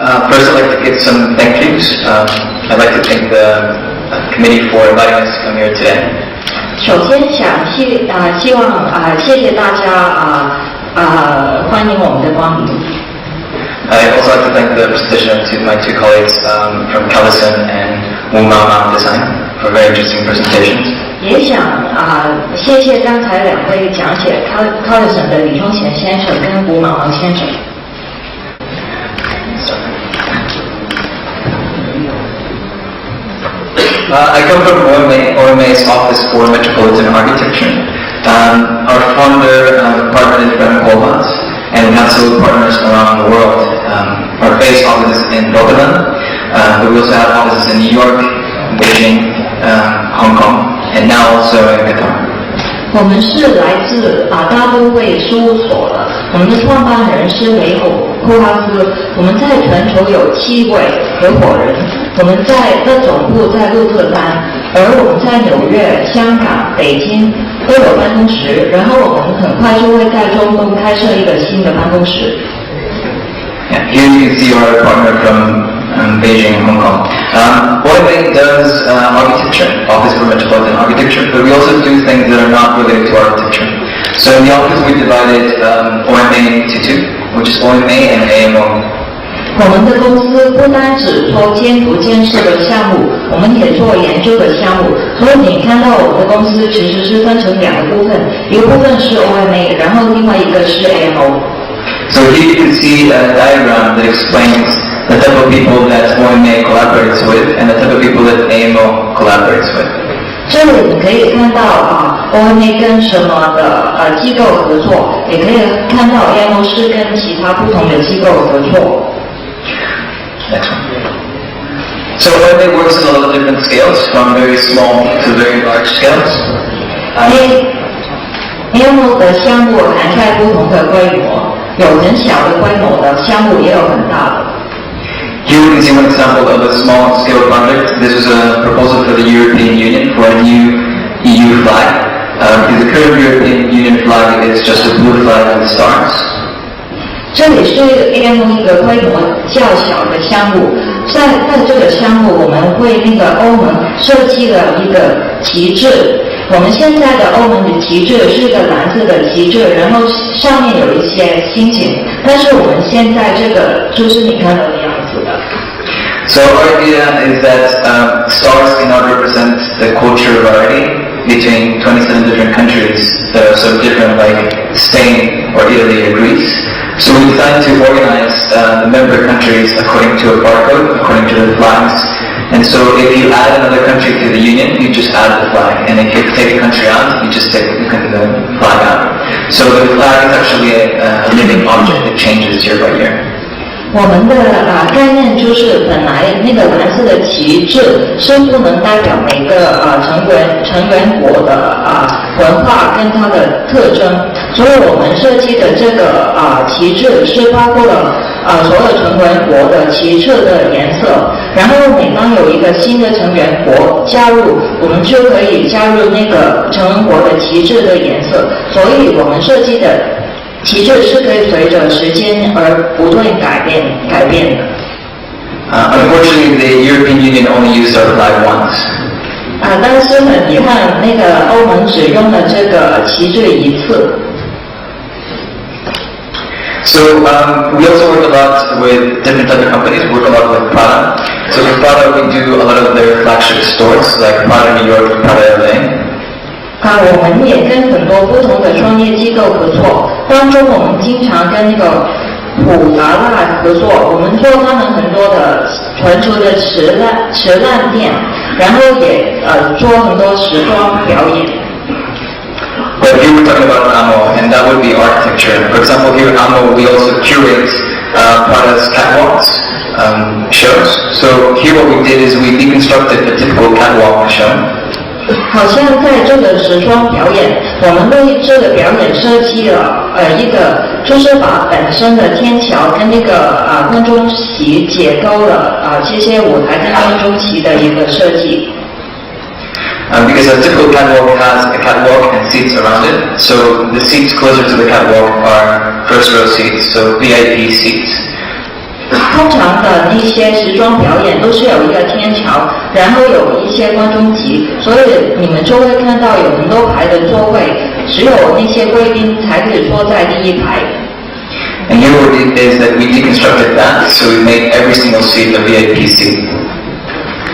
First, I'd like to give some thank yous. I'd like to thank the committee for inviting us to come here today. 首先希望谢谢大家欢迎我们的光临。I'd also like to thank the prestigious to my two colleagues from Callison and Mumama Design for very interesting presentations. 也想谢谢刚才两位讲解 Callison 的李忠贤先生跟吴毛毛先生。I come from OMA's Office for Metropolitan Architecture. Our founder department is Brent Kolbas, and we have several partners around the world. Our base office is in Rotterdam, but we also have offices in New York, Beijing, Hong Kong, and now also in Qatar. 我们是来自大都会事务所的，我们的创办人是雷库哈斯，我们在全球有7位合伙人，我们的总部在鹿特丹，而我们在纽约、香港、北京都有办公室，然后我们很快就会在中东开设一个新的办公室。Here you can see our partner from Beijing and Hong Kong. OMA does architecture, Office for Metropolitan Architecture, but we also do things that are not related to architecture. So in the office we divided OMA into two, which is OMA and AMO. 我们的公司不单只做建筑建设的项目，我们也做研究的项目。所以你看到我们的公司其实是分成2个部分，一个部分是 OMA， 然后另外一个是 AMO。So here you can see a diagram that explains the type of people that OMA collaborates with and the type of people that AMO collaborates with. 这里你可以看到OMA 跟什么的机构合作，也可以看到 AMO 是跟其他不同的机构合作。Next one. So OMA works in a lot of different scales, from very small to very large scales. AMO 的项目涵盖不同的规模，有很小的规模的项目，也有很大的。Here we can see one example of a small-scale project. This is a proposal for the European Union for a new EU flag. Because the current European Union flag is just a blue flag with stars. 这里是AMO 一个规模较小的项目，在这个项目我们为欧盟设计了一个旗帜。我们现在的欧盟的旗帜是一个蓝色的旗帜，然后上面有一些星星，但是我们现在这个就是你看到的样子的。So our idea is that stars cannot represent the culture variety between 27 different countries that are so different, like Spain or Italy or Greece. So we decided to organize the member countries according to a barcode, according to the flags. And so if you add another country to the union, you just add the flag. And if you take a country out, you just take the flag out. So the flag is actually a living object that changes year by year. 我们的概念就是本来那个蓝色的旗帜是不能代表每个成员国的文化跟它的特征，所以我们设计的这个旗帜是包括了所有成员国的旗帜的颜色，然后每当有一个新的成员国加入，我们就可以加入那个成员国的旗帜的颜色，所以我们设计的旗帜是可以随着时间而不断改变的。Unfortunately, the European Union only used our flag once. 但是很遗憾，那个欧盟只用了这个旗帜一次。So we also work a lot with different types of companies. We work a lot with Prada. So with Prada, we do a lot of their flagship stores, like Prada New York, Prada LA. 我们也跟很多不同的创业机构合作，当中我们经常跟那个普达拉合作，我们做他们很多的全球的瓷烂店，然后也做很多时装表演。But here we're talking about AMO, and that would be architecture. For example, here at AMO, we also curate Prada's catwalks shows. So here what we did is we deconstructed a typical catwalk show. 好像在这个时装表演，我们为这个表演设计了一个，就是把本身的天桥跟那个观众席解构了这些舞台跟观众席的一个设计。Because a typical catwalk has a catwalk and seats around it, so the seats closer to the catwalk are first row seats, so VIP seats. 通常的那些时装表演都是有一个天桥，然后有一些观众席，所以你们就会看到有很多排的座位，只有那些贵宾才可以坐在第一排。And here what we did is that we deconstructed that, so we made every single seat a VIP seat.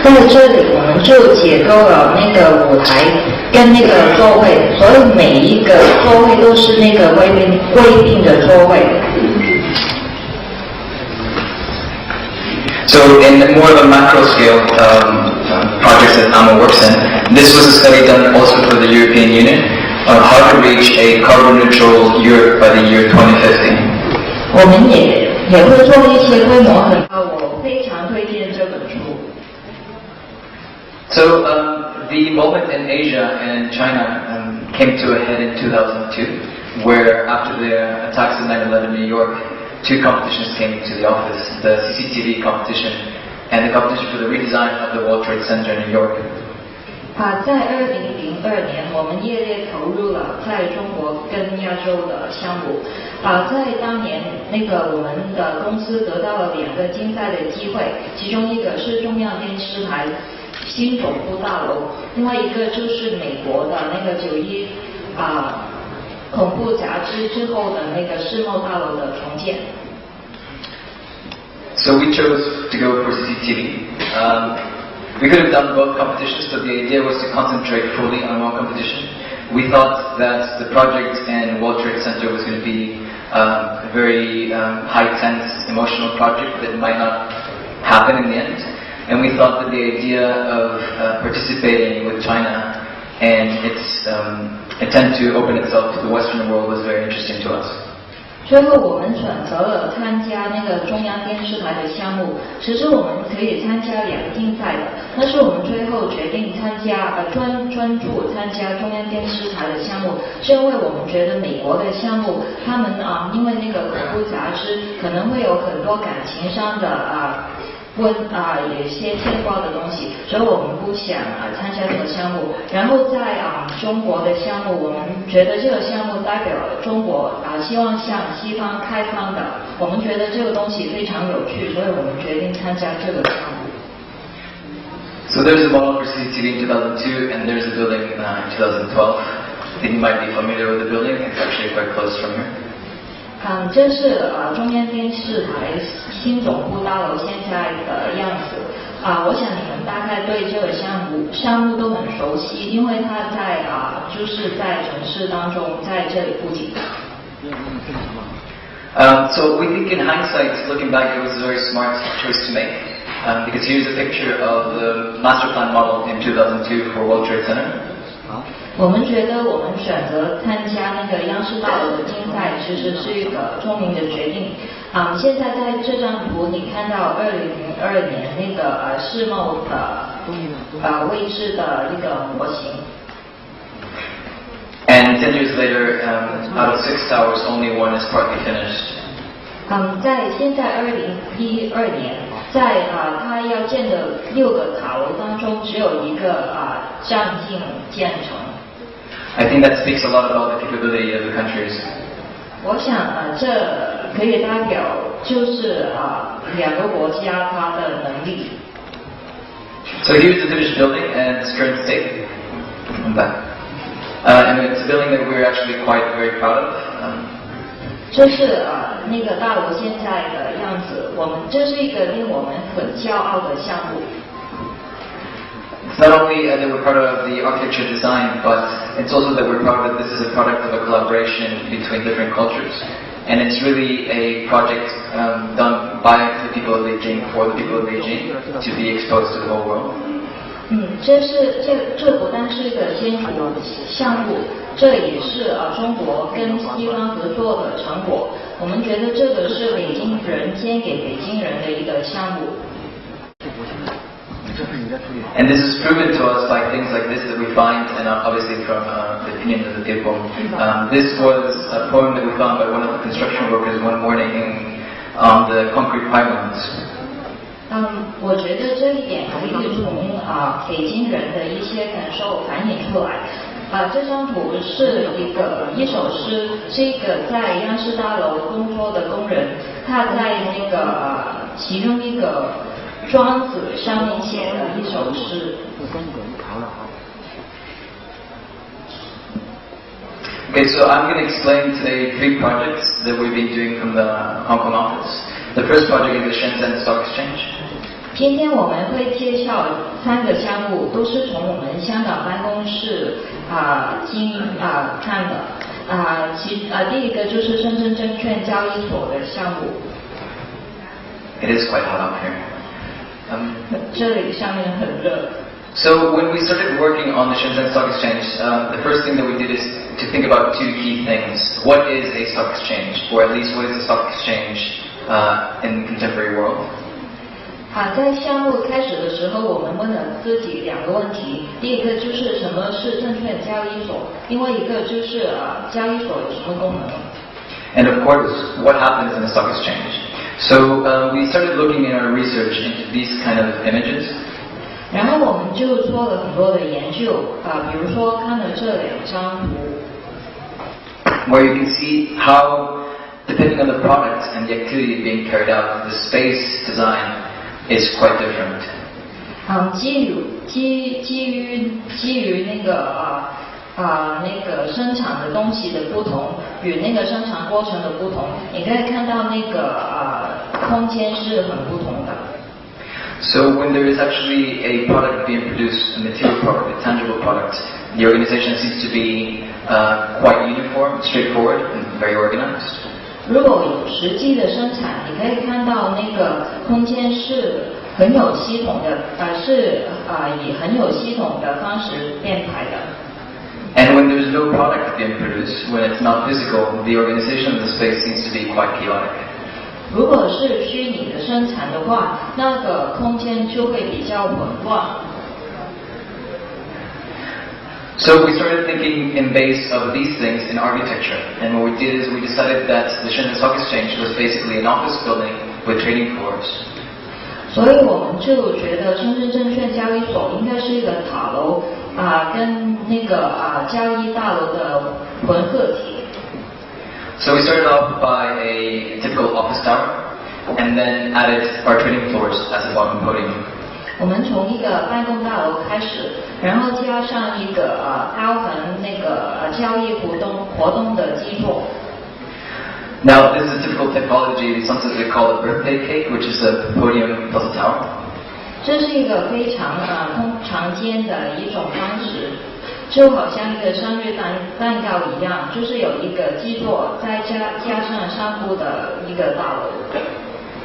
在这里我们就解构了那个舞台跟那个座位，所以每一个座位都是那个贵宾的座位。So in more of a macro scale projects that AMA works in, this was a study done also for the European Union on how to reach a carbon neutral Europe by the year 2050. 我们也会做一些规模很大，我非常推荐这本书。So the involvement in Asia and China came to a head in 2002, where after the attacks of 9/11 in New York, two competitions came to the office: the CCTV competition and the competition for the redesign of the World Trade Center in New York. 在2002年，我们业内投入了在中国跟亚洲的项目。在当年，我们的公司得到了2个竞赛的机会，其中一个是中央电视台新总部大楼，另外一个就是美国的9/11恐怖杂志之后的世贸大楼的重建。So we chose to go for CCTV. We could have done both competitions, but the idea was to concentrate fully on one competition. We thought that the project in World Trade Center was going to be a very high-tense, emotional project that might not happen in the end. And we thought that the idea of participating with China and its intent to open itself to the Western world was very interesting to us. 最后我们选择了参加中央电视台的项目。其实我们可以参加2个竞赛的，但是我们最后决定参加专注参加中央电视台的项目，是因为我们觉得美国的项目，他们因为恐怖杂志可能会有很多感情上的有一些牵挂的东西，所以我们不想参加这个项目。然后在中国的项目，我们觉得这个项目代表了中国希望向西方开放的，我们觉得这个东西非常有趣，所以我们决定参加这个项目。So there's a model for CCTV in 2002, and there's a building in 2012. I think you might be familiar with the building. It's actually quite close from here. 这是中央电视台新总部大楼现在的样子。我想你们大概对这个项目都很熟悉，因为它就是在城市当中，在这里附近。So we think in hindsight, looking back, it was a very smart choice to make. Because here's a picture of the master plan model in 2002 for World Trade Center. 我们觉得我们选择参加央视大楼的竞赛，其实是一个聪明的决定。现在在这张图你看到2002年世贸的位置的模型。And 10 years later, out of 6 towers, only one is partly finished. 在现在2012年，在它要建的6个塔楼当中，只有1个将近建成。I think that speaks a lot about the capability of the countries. 我想这可以代表就是2个国家它的能力。So here's the finished building and its current state. I'm back. And it's a building that we're actually very proud of. 这是大楼现在的样子，这是一个令我们很骄傲的项目。It's not only that we're proud of the architecture design, but it's also that we're proud that this is a product of a collaboration between different cultures. And it's really a project done by the people of Beijing, for the people of Beijing, to be exposed to the whole world. 这不但是一个先锋项目，这也是中国跟西方合作的成果。我们觉得这个是北京人捐给北京人的一个项目。And this is proven to us by things like this that we find, and obviously from the opinion of the people. This was a poem that we found by one of the construction workers one morning on the concrete pylons. 我觉得这一点可以从北京人的一些感受反映出来。这张图是一首诗，是一个在央视大楼工作的工人，他在其中一个庄子上面写的一首诗。Okay, so I'm going to explain today 3 projects that we've been doing from the Hong Kong office. The first project is the Shenzhen Stock Exchange. 今天我们会介绍3个项目，都是从我们香港办公室看的。第一个就是深圳证券交易所的项目。It is quite hot out here. 这里上面很热。So when we started working on the Shenzhen Stock Exchange, the first thing that we did is to think about 2 key things. What is a stock exchange, or at least what is a stock exchange in the contemporary world? 在项目开始的时候，我们问了自己2个问题。第一个就是什么是证券交易所，另外一个就是交易所有什么功能。And of course, what happens in a stock exchange? So we started looking in our research into these kind of images. 然后我们就做了很多的研究，比如说看了这2张图。Where you can see how, depending on the product and the activity being carried out, the space design is quite different. 基于那个生产的东西的不同，与那个生产过程的不同，你可以看到那个空间是很不同的。So when there is actually a product being produced, a material product, a tangible product, the organization seems to be quite uniform, straightforward, and very organized. 如果有实际的生产，你可以看到那个空间是很有系统的，以很有系统的方式编排的。And when there's no product being produced, when it's not physical, the organization of the space seems to be quite chaotic. 如果是虚拟的生产的话，那个空间就会比较混乱。So we started thinking in base of these things in architecture, and what we did is we decided that the Shenzhen Stock Exchange was basically an office building with trading floors. 所以我们就觉得深圳证券交易所应该是一个塔楼跟那个交易大楼的混合体。So we started off by a typical office tower, and then added our trading floors as a bottom podium. 我们从一个办公大楼开始，然后加上一个高横那个交易活动的基座。Now this is a typical typology. Sometimes we call it birthday cake, which is a podium plus a tower. 这是一个非常常见的一种方式，就好像一个生日蛋糕一样，就是有一个基座，再加上上部的一个大楼。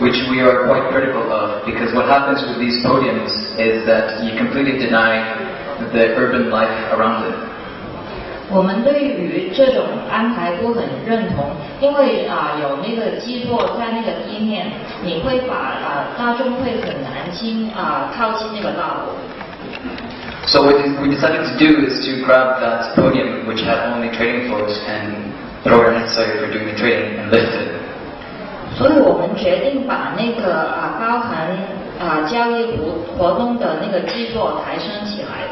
Which we are quite critical of, because what happens with these podiums is that you completely deny the urban life around it. 我们对于这种安排不很认同，因为有那个基座在那个地面，你会把大众会很难靠近那个大楼。So what we decided to do is to grab that podium, which had only trading floors, and program necessary for doing the trading, and lift it. 所以我们决定把那个包含交易活动的那个基座抬升起来。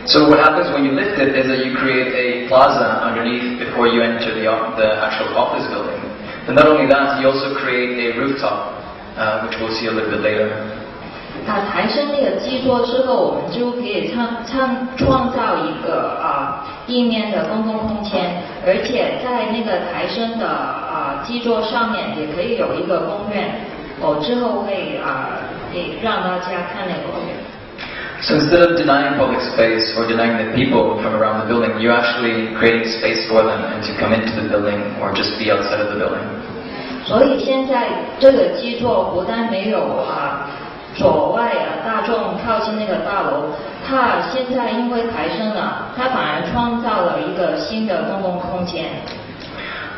So what happens when you lift it is that you create a plaza underneath before you enter the actual office building. But not only that, you also create a rooftop, which we'll see a little bit later. 抬升那个基座之后，我们就可以创造一个地面的公共空间，而且在那个抬升的基座上面也可以有一个公园。我之后会让大家看那个公园。So instead of denying public space or denying the people from around the building, you're actually creating space for them and to come into the building or just be outside of the building. 所以现在这个基座不但没有左外大众靠近那个大楼，它现在因为抬升了，它反而创造了一个新的公共空间。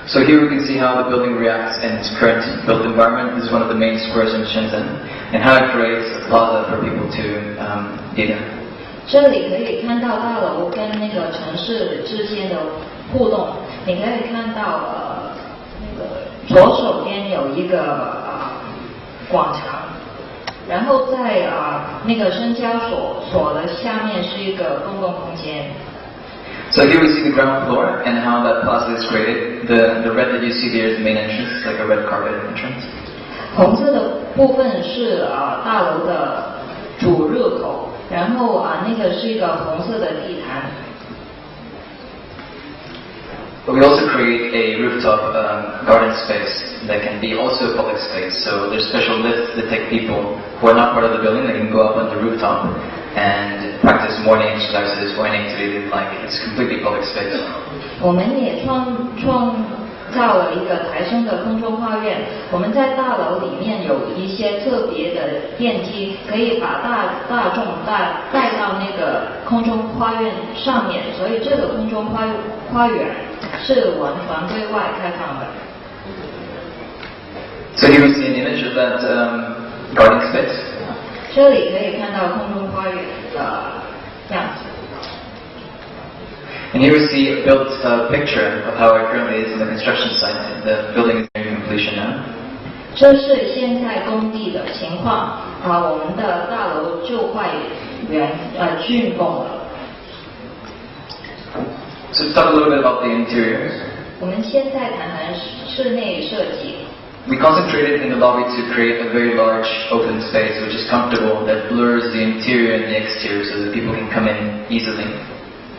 So here we can see how the building reacts in its current built environment. This is one of the main squares in Shenzhen, and how it creates a plaza for people to be in. 这里可以看到大楼跟那个城市之间的互动。你可以看到那个左手边有一个广场，然后在那个深交所的下面是一个公共空间。So here we see the ground floor and how that plaza is created. The red that you see there is the main entrance, like a red carpet entrance. 红色的部分是大楼的主入口，然后那个是一个红色的地毯。But we also create a rooftop garden space that can be also a public space. So there's special lifts that take people who are not part of the building. They can go up on the rooftop and practice morning exercises or any activity they like. It's completely public space. 我们也创造了一个台升的空中花园。我们在大楼里面有一些特别的电梯，可以把大众带到那个空中花园上面。所以这个空中花园是完全对外开放的。So here we see an image of that garden space. 这里可以看到空中花园的样子。And here we see a built picture of how it currently is in the construction site. The building is nearing completion now. 这是现在工地的情况我们的大楼就快竣工了。So let's talk a little bit about the interior. 我们现在谈谈室内设计。We concentrated in the lobby to create a very large open space which is comfortable, that blurs the interior and the exterior so that people can come in easily.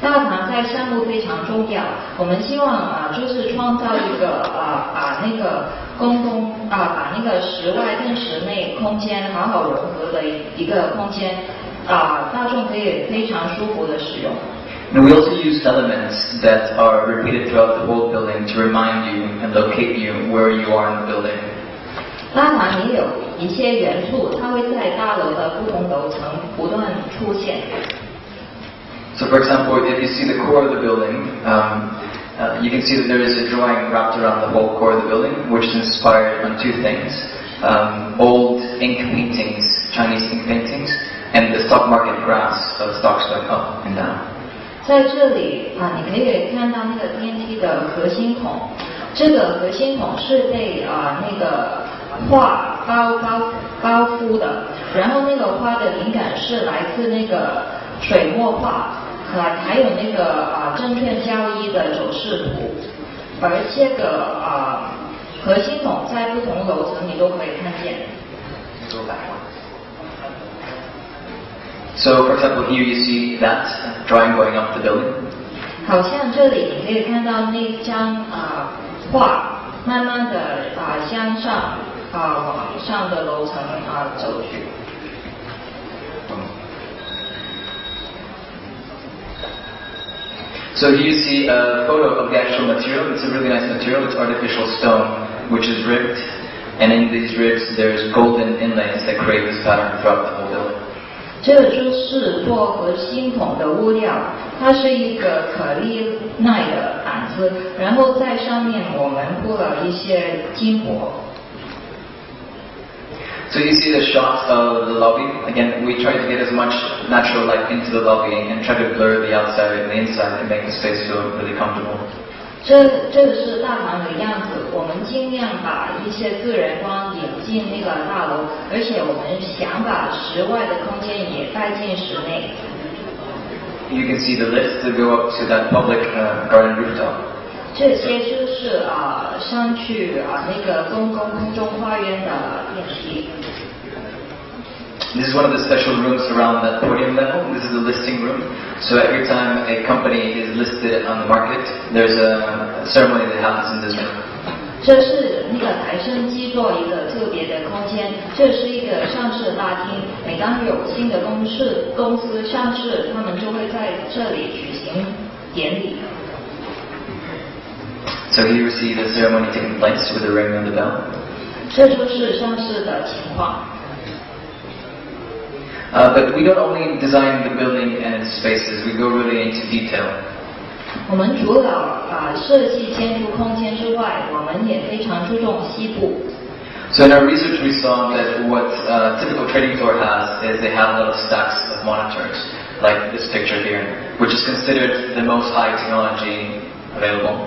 大堂在项目非常重要，我们希望就是创造一个把那个把那个室外跟室内空间好好融合的一个空间大众可以非常舒服的使用。And we also use elements that are repeated throughout the whole building to remind you and locate you where you are in the building. 大堂也有一些元素，它会在大楼的不同楼层不断出现。So for example, if you see the core of the building, you can see that there is a drawing wrapped around the whole core of the building, which is inspired on two things. Old ink paintings, Chinese ink paintings, and the stock market graphs of stocks going up and down. 在这里你可以看到那个电梯的核心孔，这个核心孔是被那个画包覆的，然后那个花的灵感是来自那个水墨画。还有那个证券交易的走势图，而这个核心孔在不同楼层你都可以看见。So for example, here you see that drawing going up the building. 好像这里你可以看到那张画，慢慢的向上往上的楼层走去。So here you see a photo of the actual material. It's a really nice material. It's artificial stone, which is ribbed. And in these ribs, there's golden inlays that create this pattern throughout the whole building. 这就是做核心孔的物料，它是一个可利耐的板子，然后在上面我们铺了一些金箔。So you see the shot of the lobby. Again, we try to get as much natural light into the lobby and try to blur the outside and the inside to make the space feel really comfortable. 这个是大堂的样子，我们尽量把一些自然光引进那个大楼，而且我们想把室外的空间也带进室内。You can see the lifts that go up to that public garden rooftop. 这些就是上去那个公共空中花园的电梯。This is one of the special rooms around that podium level. This is the listing room. So every time a company is listed on the market, there's a ceremony that happens in this room. 这是那个台升基座一个特别的空间，这是一个上市大厅。每当有新的公司上市，他们就会在这里举行典礼。So here you see the ceremony taking place with the ringing of the bell. 这就是上市的情况。But we don't only design the building and its spaces, we go really into detail. 我们除了设计建筑空间之外，我们也非常注重细部。So in our research we saw that what a typical trading floor has is they have a lot of stacks of monitors, like this picture here, which is considered the most high technology available.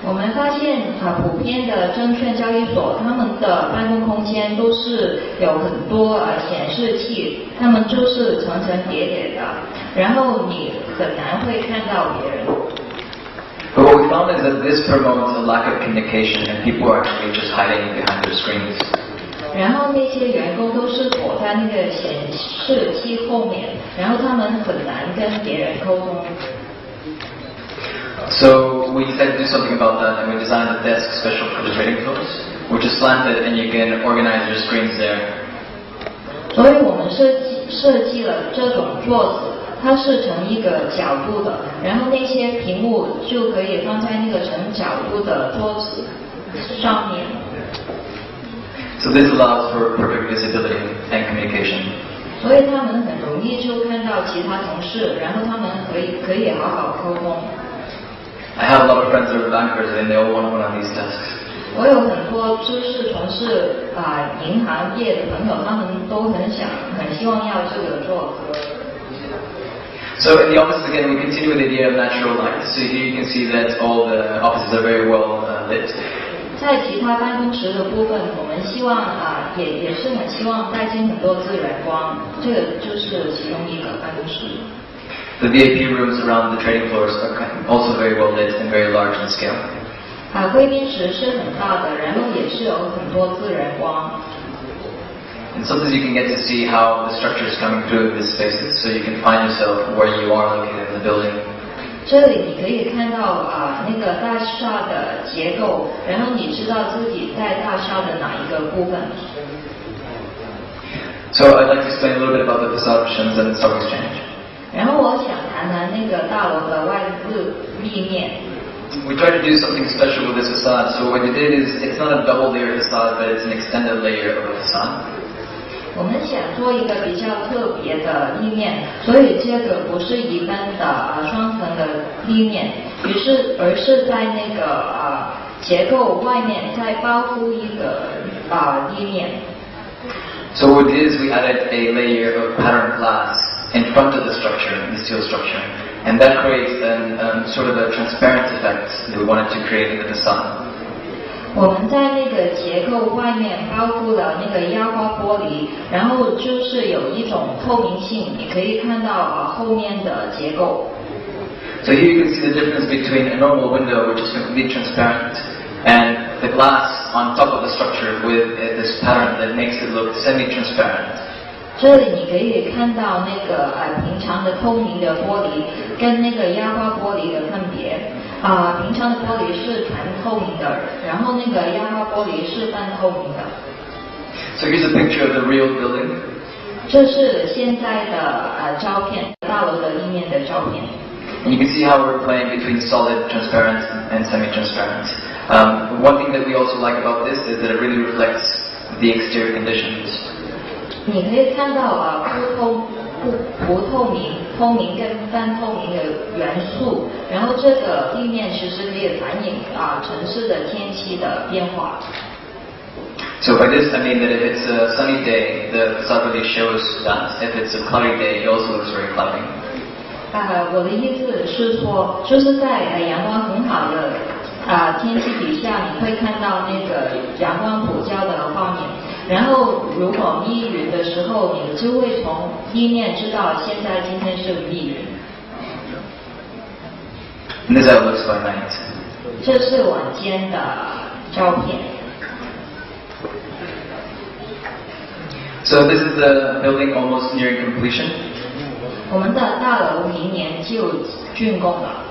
我们发现普遍的证券交易所，他们的办公空间都是有很多显示器，他们就是层层叠叠的，然后你很难会看到别人。But what we found is that this promotes a lack of communication and people are actually just hiding behind their screens. 然后那些员工都是躲在那个显示器后面，然后他们很难跟别人沟通。So we decided to do something about that, and we designed a desk special for the trading floors, which is slanted, and you can organize your screens there. 所以我们设计了这种桌子，它是成一个角度的，然后那些屏幕就可以放在那个成角度的桌子上面。So this allows for perfect visibility and communication. 所以他们很容易就看到其他同事，然后他们可以好好沟通。I have a lot of friends that are bankers, and they all want one of these desks. 我有很多就是从事银行业的朋友，他们都很希望要这个桌子。So in the offices again, we continue with the idea of natural light. So here you can see that all the offices are very well lit. 在其他办公室的部分，我们希望也是很希望带进很多自然光，这个就是其中一个办公室。The VIP rooms around the trading floors are also very well lit and very large in scale. 贵宾室是很大的，然后也是有很多自然光。And sometimes you can get to see how the structure is coming through these spaces, so you can find yourself where you are located in the building. 这里你可以看到那个大厦的结构，然后你知道自己在大厦的哪一个部分。So I'd like to explain a little bit about the facade of Shenzhen Stock Exchange. 然后我想谈谈那个大楼的外立面。We tried to do something special with this facade, so what we did is it's not a double layer facade, but it's an extended layer of a facade. 我们想做一个比较特别的立面，所以这个不是一般的双层的立面，而是在那个结构外面再包覆一个立面。So what we did is we added a layer of patterned glass in front of the structure, the steel structure, and that creates sort of a transparent effect that we wanted to create in the facade. 我们在那个结构外面包覆了那个压花玻璃，然后就是有一种透明性，你可以看到后面的结构。So here you can see the difference between a normal window, which is completely transparent, and the glass on top of the structure with this pattern that makes it look semi-transparent. 这里你可以看到那个平常的透明的玻璃跟那个压花玻璃的分别。平常的玻璃是全透明的，然后那个压花玻璃是半透明的。So here's a picture of the real building. 这是现在的照片，大楼的立面的照片。And you can see how we're playing between solid, transparent, and semi-transparent. One thing that we also like about this is that it really reflects the exterior conditions. 你可以看到不透明、透明跟半透明的元素，然后这个地面其实可以反映城市的天气的变化。So by this I mean that if it's a sunny day, the facade really shows that. If it's a cloudy day, it also looks very cloudy. 我的意思是说，就是在阳光很好的天气底下，你会看到那个阳光普照的画面。然后如果密云的时候，你就会从地面知道现在今天是密云。And this is how it looks by night. 这是晚间的照片。So this is the building almost nearing completion. 我们的大楼明年就竣工了。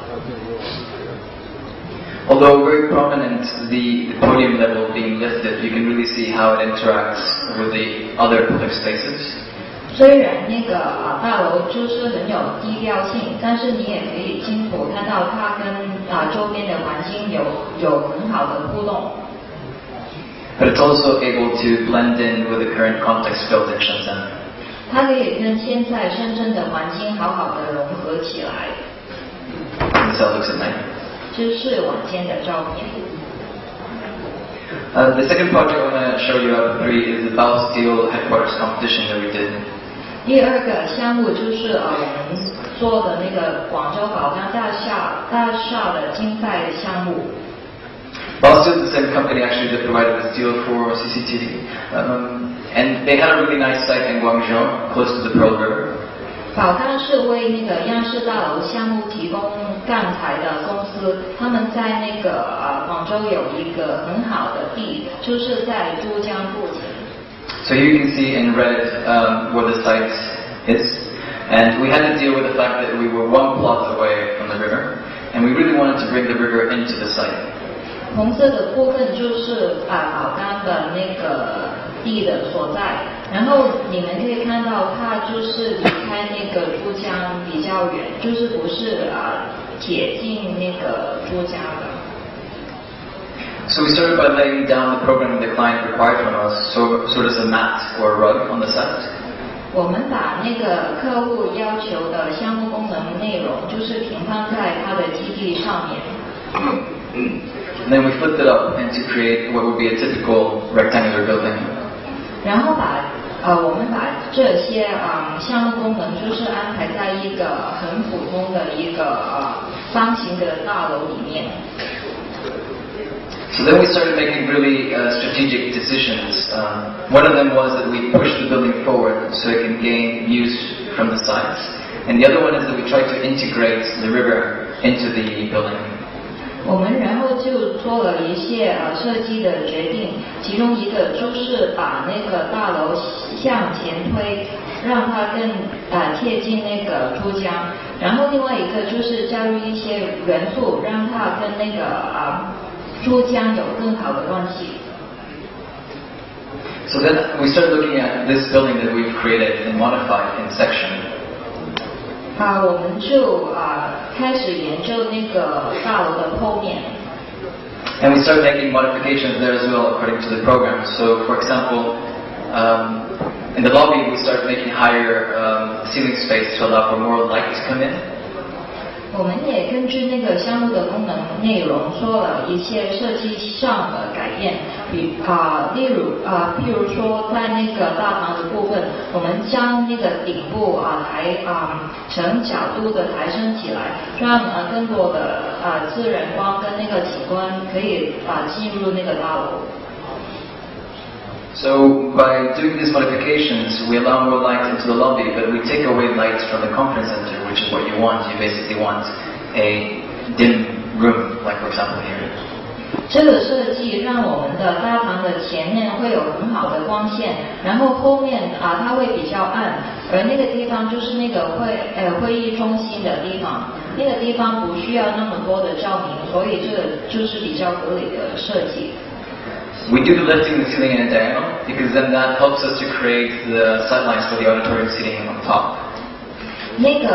Although very prominent, the podium level being lifted, you can really see how it interacts with the other public spaces. 虽然那个大楼就是很有低调性，但是你也可以清楚看到它跟周边的环境有很好的互动。But it's also able to blend in with the current context built in Shenzhen. 它可以跟现在深圳的环境好好的融合起来。This is how it looks at night. 这是晚间的照片。The second project I want to show you out of three is the Bao Steel headquarters competition that we did. 第二个项目就是我们做的那个广州宝钢大厦的竞赛项目。Bao Steel is the same company actually that provided the steel for CCTV. And they had a really nice site in Guangzhou, close to the Pearl River. 宝钢是为那个央视大楼项目提供钢材的公司，他们在那个广州有一个很好的地，就是在珠江附近。So here you can see in red where the site is, and we had to deal with the fact that we were one plot away from the river, and we really wanted to bring the river into the site. 红色的部分就是宝钢的那个地的所在，然后你们可以看到它就是离开那个珠江比较远，就是不是贴近那个珠江的。So we started by laying down the program the client required from us, sort of as a mat or a rug on the site. 我们把那个客户要求的项目功能内容，就是平放在他的基地上面。And then we flipped it up and to create what would be a typical rectangular building. 然后我们把这些项目功能就是安排在一个很普通的一个方形的大楼里面。So then we started making really strategic decisions. One of them was that we pushed the building forward so it can gain use from the sides. And the other one is that we tried to integrate the river into the building. 我们然后就做了一些设计的决定，其中一个就是把那个大楼向前推，让它更贴近那个珠江，然后另外一个就是加入一些元素，让它跟那个珠江有更好的关系。So then we started looking at this building that we've created and modified in section. 我们就开始研究那个大楼的后面。And we started making modifications there as well according to the program. So for example, in the lobby we started making higher ceiling space to allow for more light to come in. 我们也根据那个项目的功能内容做了一些设计上的改变，例如譬如说在那个大堂的部分，我们将那个顶部呈角度的抬升起来，让更多的自然光跟那个景观可以进入那个大楼。So by doing these modifications, we allow more light into the lobby, but we take away light from the conference center, which is what you want. You basically want a dim room, like for example here. 这个设计让我们的大堂的前面会有很好的光线，然后后面它会比较暗，而那个地方就是那个会议中心的地方，那个地方不需要那么多的照明，所以这个就是比较合理的设计。We do the lifting the ceiling in a diagonal because then that helps us to create the sidelines for the auditorium seating on top. 那个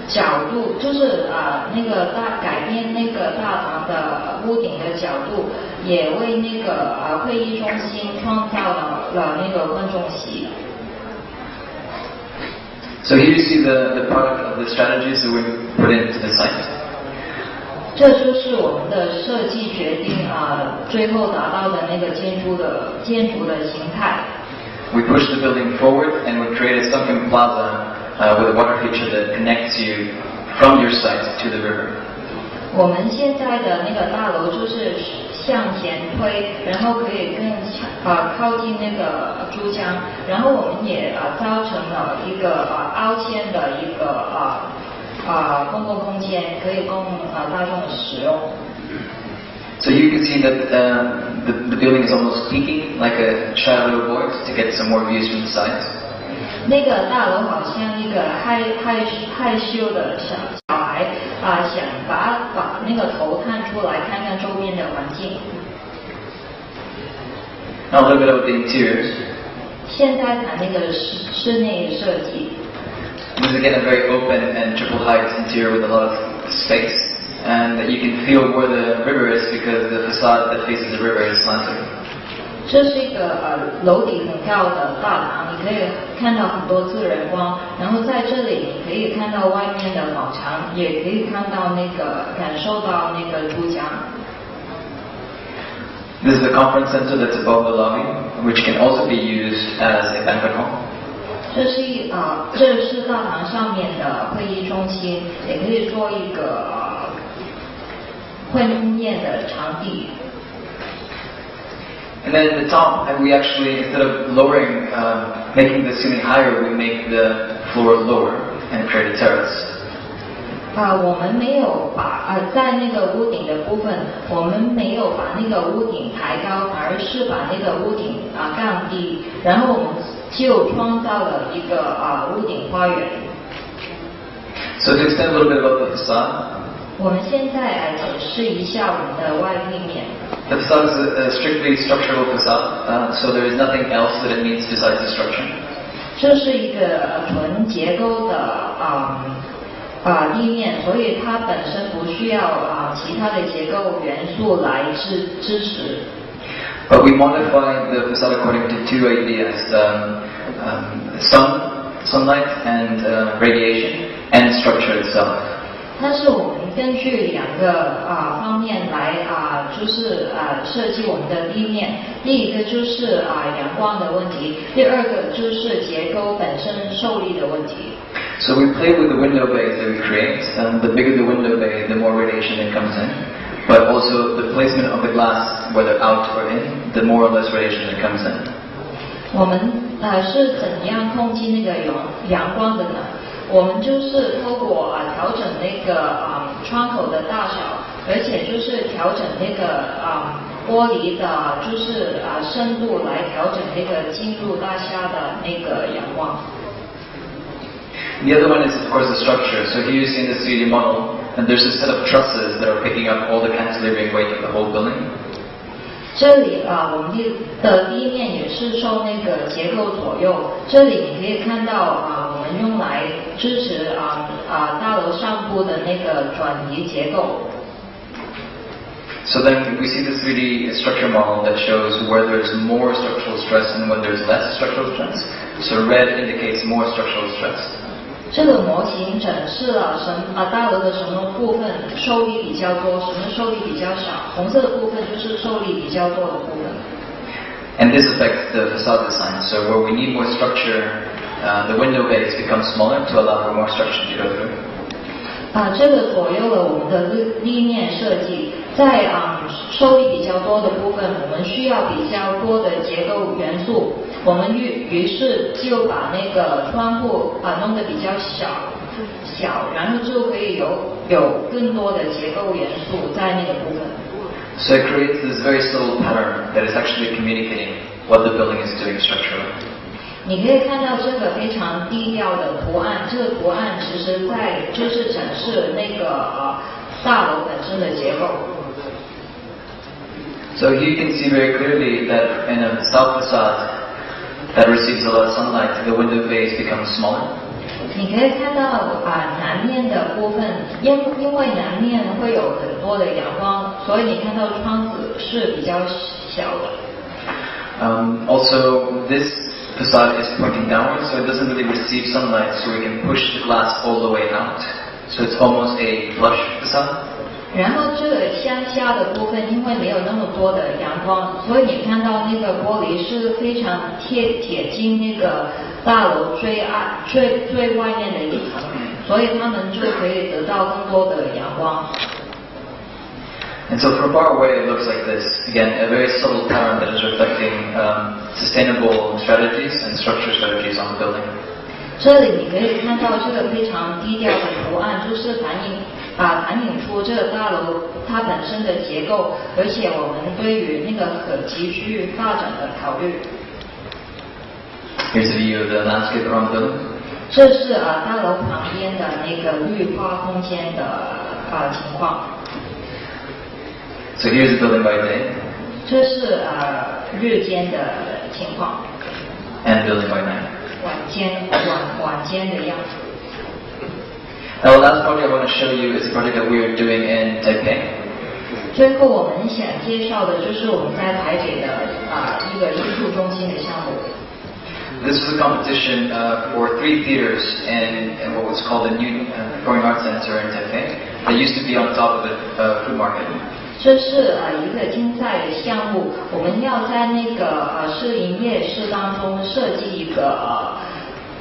角度就是那个改变那个大堂的屋顶的角度，也为那个会议中心创造了那个观众席。So here you see the product of the strategies that we put into the site. 这就是我们的设计决定最后达到的那个建筑的形态。We pushed the building forward and we created a sunken plaza with a water feature that connects you from your site to the river. 我们现在的那个大楼就是向前推，然后可以更靠近那个珠江，然后我们也造成了一个凹陷的一个公共空间，可以供大众使用。So you can see that the building is almost peaking like a child or void to get some more views from the side. 那个大楼好像一个害羞的小孩想把那个头探出来看看周边的环境。Now a little bit about the interiors. 现在谈那个室内设计。This is again a very open and triple height interior with a lot of space, and you can feel where the river is because the facade that faces the river is slanted. 这是一个楼顶很高的大堂，你可以看到很多自然光，然后在这里你可以看到外面的广场，也可以看到感受到那个珠江。This is the conference center that's above the lobby, which can also be used as a banquet hall. 这是大堂上面的会议中心，也可以做一个婚宴的场地。And then at the top, we actually, instead of lowering, making the ceiling higher, we make the floor lower and create a terrace. 我们没有在那个屋顶的部部分，我们没有把那个屋顶抬高，反而是把那个屋顶降低，然后我们就创造了一个屋顶花园。So to explain a little bit about the facade. 我们现在解释一下我们的外立面。The facade is a strictly structural facade, so there is nothing else that it needs besides the structure. 这是一个纯结构的立面，所以它本身不需要其他的结构元素来支持。But we modify the facade according to two ideas: sunlight and radiation, and structure itself. 但是我们根据两个方面来就是设计我们的立面。第一个就是阳光的问题，第二个就是结构本身受力的问题。So we play with the window bays that we create. The bigger the window bay, the more radiation that comes in. But also the placement of the glass, whether out or in, the more or less radiation that comes in. 我们是怎样控制那个阳光的呢？我们就是透过调整那个窗口的大小，而且就是调整那个玻璃的，就是深度来调整那个进入大厦的那个阳光。The other one is, of course, the structure. So here you see in the 3D model, and there's a set of trusses that are picking up all the cantilevering weight of the whole building. 这里我们的立面也是受那个结构左右。这里你可以看到我们用来支持大楼上部的那个转移结构。So then we see the 3D structure model that shows where there's more structural stress and when there's less structural stress. So red indicates more structural stress. 这个模型展示了大楼的什么部分受力比较多，什么受力比较少。红色的部分就是受力比较多的部分。And this affects the facade design. So where we need more structure, the window bays become smaller to allow for more structure to go through. 这个左右了我们的立面设计。在受力比较多的部分，我们需要比较多的结构元素。我们于是就把那个窗户弄得比较小，然后就可以有更多的结构元素在那个部分。So it creates this very subtle pattern that is actually communicating what the building is doing structurally. 你可以看到这个非常低调的图案，这个图案其实就是展示那个大楼本身的结构。So here you can see very clearly that in a south facade that receives a lot of sunlight, the window bays become smaller. 你可以看到南面的部分，因为南面会有很多的阳光，所以你看到窗子是比较小的。Also, this facade is pointing downwards, so it doesn't really receive sunlight, so we can push the glass all the way out. So it's almost a flush facade. 然后这个向下的部分，因为没有那么多的阳光，所以你看到那个玻璃是非常贴近那个大楼最外面的一层，所以他们就可以得到更多的阳光。And so from far away it looks like this. Again, a very subtle pattern that is reflecting sustainable strategies and structure strategies on the building. 这里你可以看到这个非常低调的图案，就是反映出这个大楼它本身的结构，而且我们对于那个可持续发展的考虑。Here's a view of the landscape around the building. 这是大楼旁边的那个绿化空间的情况。So here's the building by day. 这是日间的情况。And building by night. 晚间的样子。Now the last project I want to show you is a project that we are doing in Taipei. 最后我们想介绍的就是我们在台北的一个艺术中心的项目。This was a competition for 3 theaters in what was called the New Performing Arts Center in Taipei. That used to be on top of the food market. 这是一个竞赛的项目，我们要在那个市营夜市当中设计一个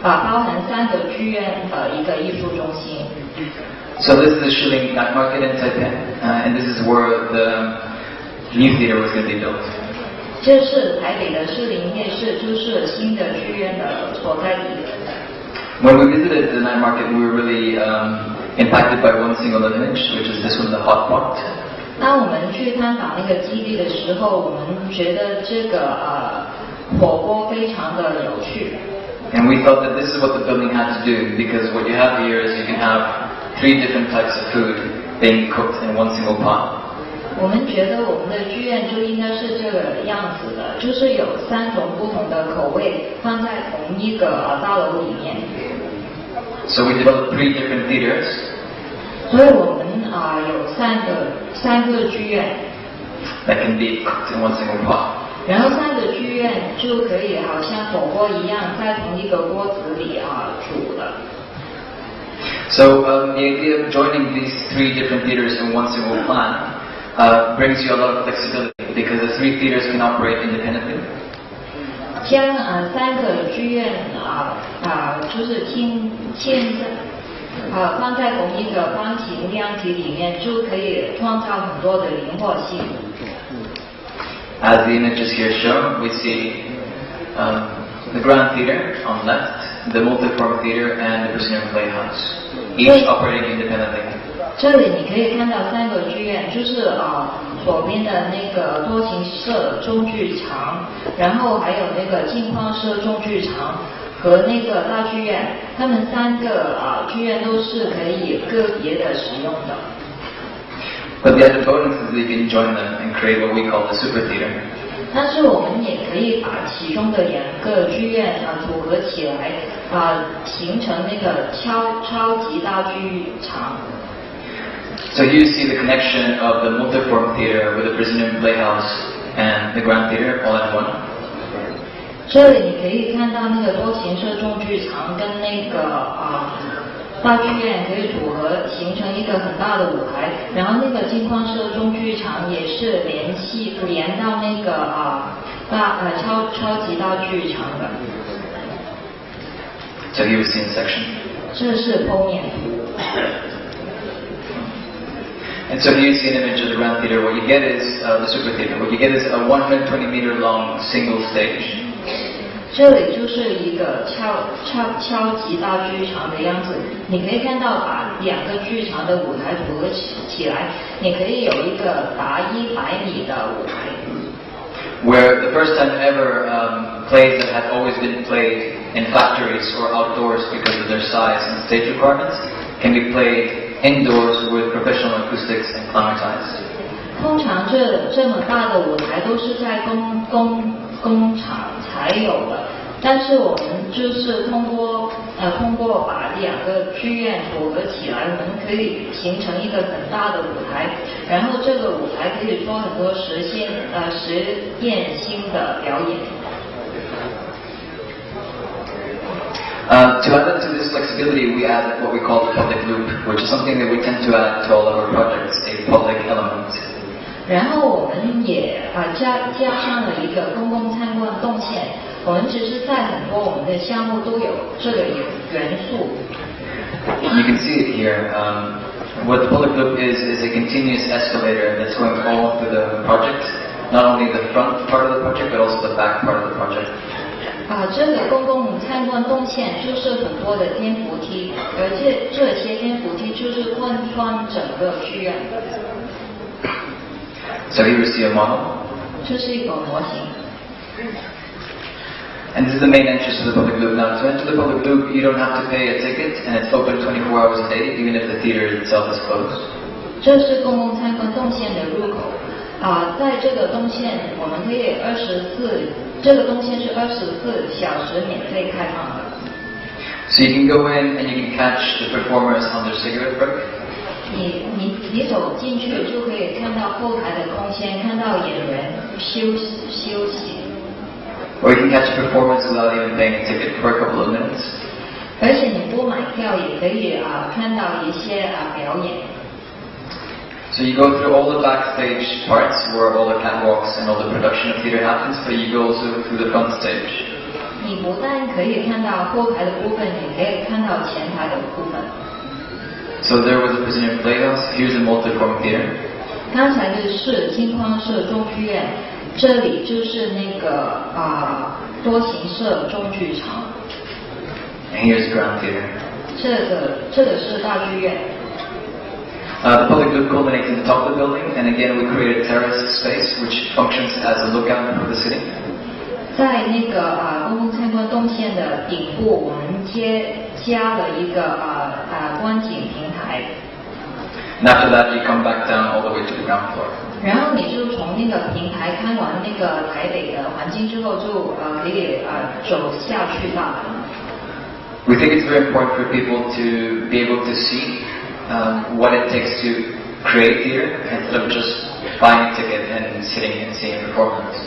包含3个剧院的一个艺术中心。So this is the Shilling Night Market in Taipei, and this is where the new theater was going to be built. 这是台北的市营夜市，就是新的剧院的所在地。When we visited the night market, we were really impacted by one single image, which is this one, the hot pot. 当我们去探讨那个基地的时候，我们觉得这个火锅非常的有趣。And we thought that this is what the building had to do, because what you have here is you can have 3 different types of food being cooked in one single pot. 我们觉得我们的剧院就应该是这个样子的，就是有3种不同的口味放在同一个大楼里面。So we developed 3 different theaters. 所以我们有三个剧院 that can be cooked in one single pot. 然后3个剧院就可以好像火锅一样在同一个锅子里煮的。So the idea of joining these 3 different theaters in one single plan brings you a lot of flexibility, because the 3 theaters can operate independently. 将3个剧院就是放在同一个方形量体里面，就可以创造很多的灵活性。As the images here show, we see the Grand Theatre on left, the Multiform Theatre, and the Brazilian Playhouse, each operating independently. 这里你可以看到3个剧院，就是左边的那个多情社中剧场，然后还有那个镜框社中剧场和那个大剧院，他们3个剧院都是可以个别的使用的。But the added bonus is that you can join them and create what we call the super theater. 但是我们也可以把其中的2个剧院组合起来，形成那个超级大剧场。So here you see the connection of the multiform theater with the Brazilian Playhouse and the Grand Theatre all in one. 这里你可以看到那个多情社中剧场跟那个大剧院可以组合形成一个很大的舞台，然后那个镜框社中剧场也是连到那个超级大剧场的。So here we see in section. 这是剖面图。And so here you see an image of the Grand Theatre. What you get is the super theater. What you get is a 120-meter long single stage. 这里就是一个超级大剧场的样子，你可以看到把2个剧场的舞台组合起来，你可以有一个达100米的舞台。Where the first time ever plays that had always been played in factories or outdoors because of their size and stage requirements can be played indoors with professional acoustics and climatized. 通常这么大的舞台都是在工厂才有的，但是我们就是通过把2个剧院组合起来，我们可以形成一个很大的舞台，然后这个舞台可以做很多实验性的表演。To add to this flexibility, we add what we call the public loop, which is something that we tend to add to all of our projects, a public element. 然后我们也加上了一个公共参观动线，我们其实在很多我们的项目都有这个元素。You can see it here. What the public loop is a continuous escalator that's going all through the project, not only the front part of the project, but also the back part of the project. 这个公共参观动线就是很多的电扶梯，而这些电扶梯就是贯穿整个剧院。So here we see a model. 这是一个模型。And this is the main entrance to the public loop. Now, to enter the public loop, you don't have to pay a ticket, and it's open 24 hours a day, even if the theater itself is closed. 这是公共参观动线的入口。在这个动线，我们可以这个动线是24小时免费开放的。So you can go in and you can catch the performers on their cigarette break. 你走进去就可以看到后台的空间，看到演员休息。Or you can catch a performance without even paying a ticket for a couple of minutes. 而且你不买票也可以看到一些表演。So you go through all the backstage parts where all the catwalks and all the production of theater happens, but you go also through the front stage. 你不但可以看到后台的部分，也可以看到前台的部分。So there was a Brazilian Playhouse. Here's a multiform theater. 刚才的是镜框社中剧院，这里就是那个多形社中剧场。And here's Grand Theatre. 这个是大剧院。The public loop culminates in the top of the building, and again we create a terrace space which functions as a lookout for the city. 在那个公共参观动线的顶部，我们加了一个观景平台。And after that, you come back down all the way to the ground floor. 然后你就从那个平台看完那个台北的环境之后，就可以走下去大门。We think it's very important for people to be able to see what it takes to create theater instead of just buying a ticket and sitting and seeing a performance.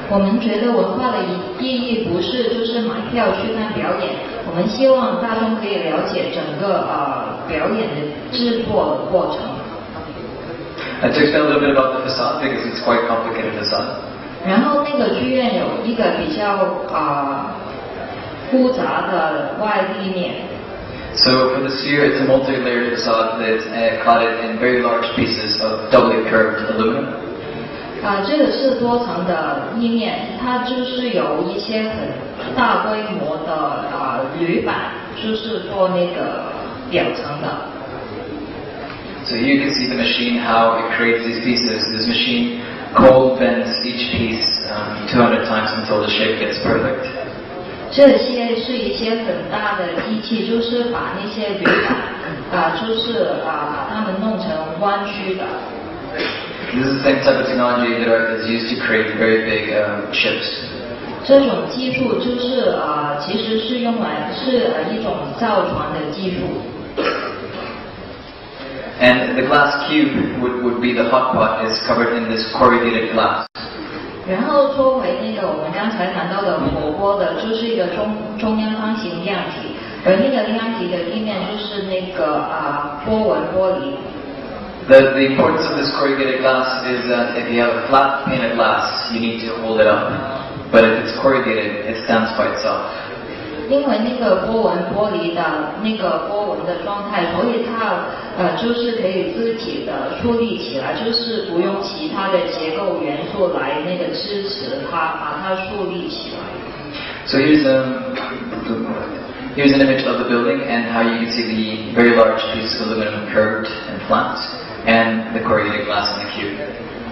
我们觉得文化的意义不是就是买票去看表演，我们希望大众可以了解整个表演的制作的过程。And to explain a little bit about the facade, because it's quite complicated facade. 然后那个剧院有一个比较复杂的外立面。So for the sphere, it's a multi-layered facade that's cladded in very large pieces of doubly curved aluminum. 这个是多层的立面，它就是有一些很大规模的铝板，就是做那个表层的。So you can see the machine, how it creates these pieces. This machine cold bends each piece 200 times until the shape gets perfect. 这些是一些很大的机器，就是把那些铝板就是把它们弄成弯曲的。This is the same type of technology that is used to create very big ships. 这种技术就是其实是用来是一种造船的技术。And the glass cube would be the hot pot is covered in this corrugated glass. 然后说回那个我们刚才谈到的火锅的，就是一个中央方形亮体，而那个亮体的地面就是那个波纹玻璃。The importance of this corrugated glass is that if you have a flat pane of glass, you need to hold it up. But if it's corrugated, it stands by itself. 因为那个波纹玻璃的那个波纹的状态，所以它就是可以自己的矗立起来，就是不用其他的结构元素来那个支持它，把它矗立起来。So here's an image of the building and how you can see the very large piece of aluminum curved and flat, and the corrugated glass in the cube.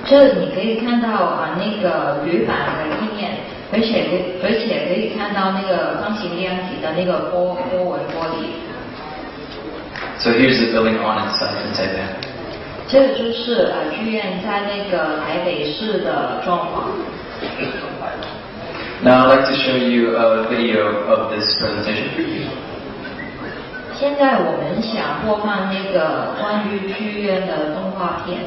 这你可以看到那个铝板的立面，而且可以看到那个方形亮体的那个波纹玻璃。So here's the building on its side in Taipei. 这个就是剧院在那个台北市的状况。Now I'd like to show you a video of this presentation. 现在我们想播放那个关于剧院的动画片。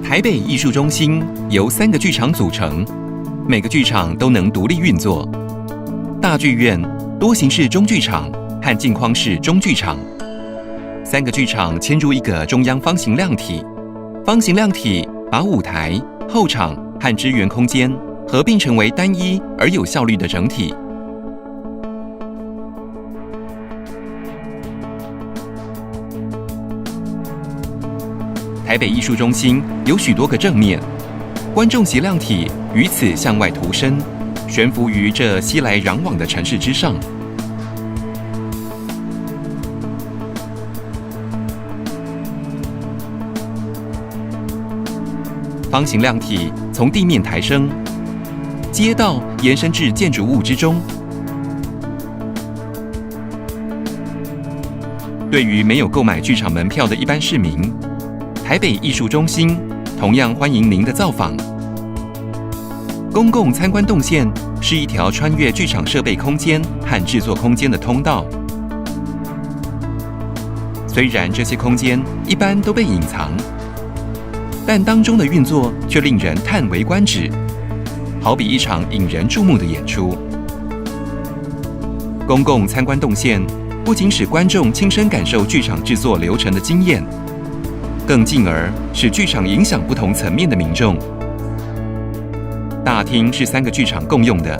台北艺术中心由3个剧场组成，每个剧场都能独立运作。大剧院、多形式中剧场和镜框式中剧场，3个剧场嵌入一个中央方形亮体。方形亮体把舞台、后场和支援空间合并成为单一而有效率的整体。台北艺术中心有许多个正面，观众席亮体于此向外凸伸，悬浮于这熙来攘往的城市之上。方形亮体从地面抬升，街道延伸至建筑物之中。对于没有购买剧场门票的一般市民，台北艺术中心同样欢迎您的造访。公共参观动线是一条穿越剧场设备空间和制作空间的通道，虽然这些空间一般都被隐藏，但当中的运作却令人叹为观止，好比一场引人注目的演出。公共参观动线不仅使观众亲身感受剧场制作流程的经验，更进而使剧场影响不同层面的民众。大厅是3个剧场共用的，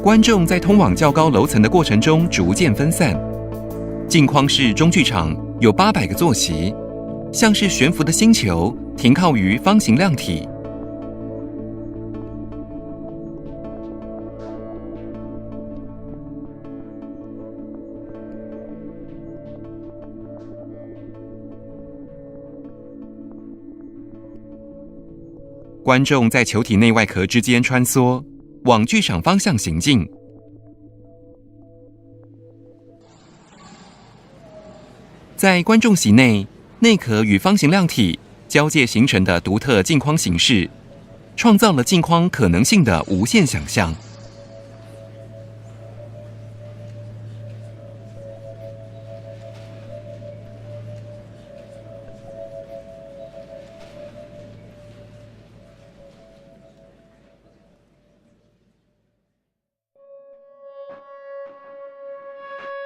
观众在通往较高楼层的过程中逐渐分散。镜框式中剧场有800个坐席，像是悬浮的星球停靠于方形量体。观众在球体内外壳之间穿梭，往剧场方向行进。在观众席内，内壳与方形量体交界形成的独特镜框形式，创造了镜框可能性的无限想象。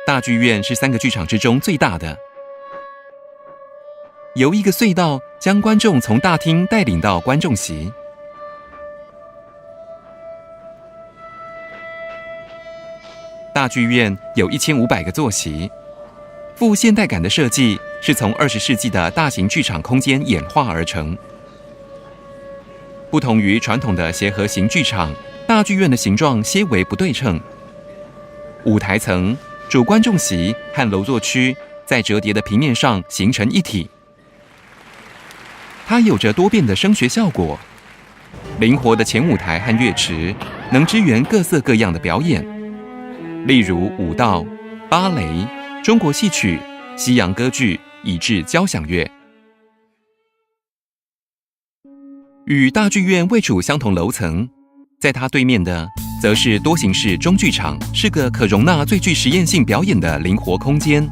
大剧院是3个剧场之中最大的，由一个隧道将观众从大厅带领到观众席。大剧院有1500个坐席，富现代感的设计是从20世纪的大型剧场空间演化而成。不同于传统的协和型剧场，大剧院的形状些微不对称，舞台层、主观众席和楼座区在折叠的平面上形成一体。它有着多变的声学效果，灵活的前舞台和乐池能支援各色各样的表演，例如舞蹈、芭蕾、中国戏曲、西洋歌剧，以至交响乐。与大剧院位处相同楼层，在它对面的则是多形式中剧场，是个可容纳最具实验性表演的灵活空间。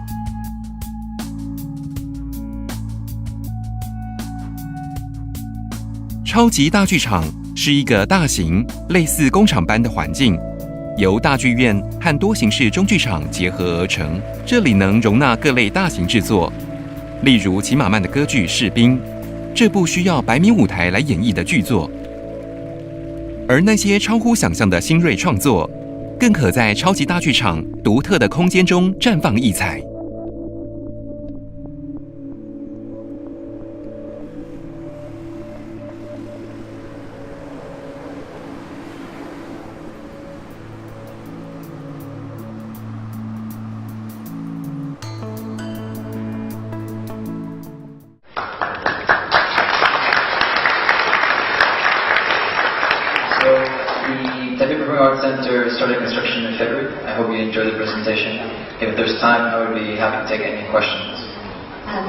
超级大剧场是一个大型类似工厂般的环境，由大剧院和多形式中剧场结合而成。这里能容纳各类大型制作，例如齐马曼的歌剧《士兵》，这部需要100米舞台来演绎的剧作。而那些超乎想象的新锐创作，更可在超级大剧场独特的空间中绽放异彩。Art Center started construction in February. I hope you enjoyed the presentation. If there's time, I would be happy to take any questions.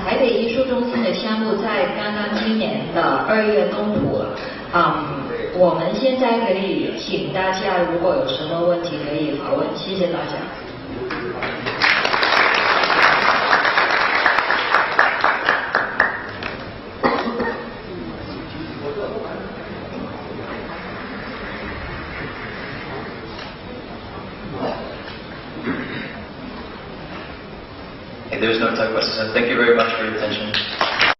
台北艺术中心的项目在刚刚今年的2月公布了。我们现在可以请大家，如果有什么问题可以发问，谢谢大家。There's no time questions. Thank you very much for your attention.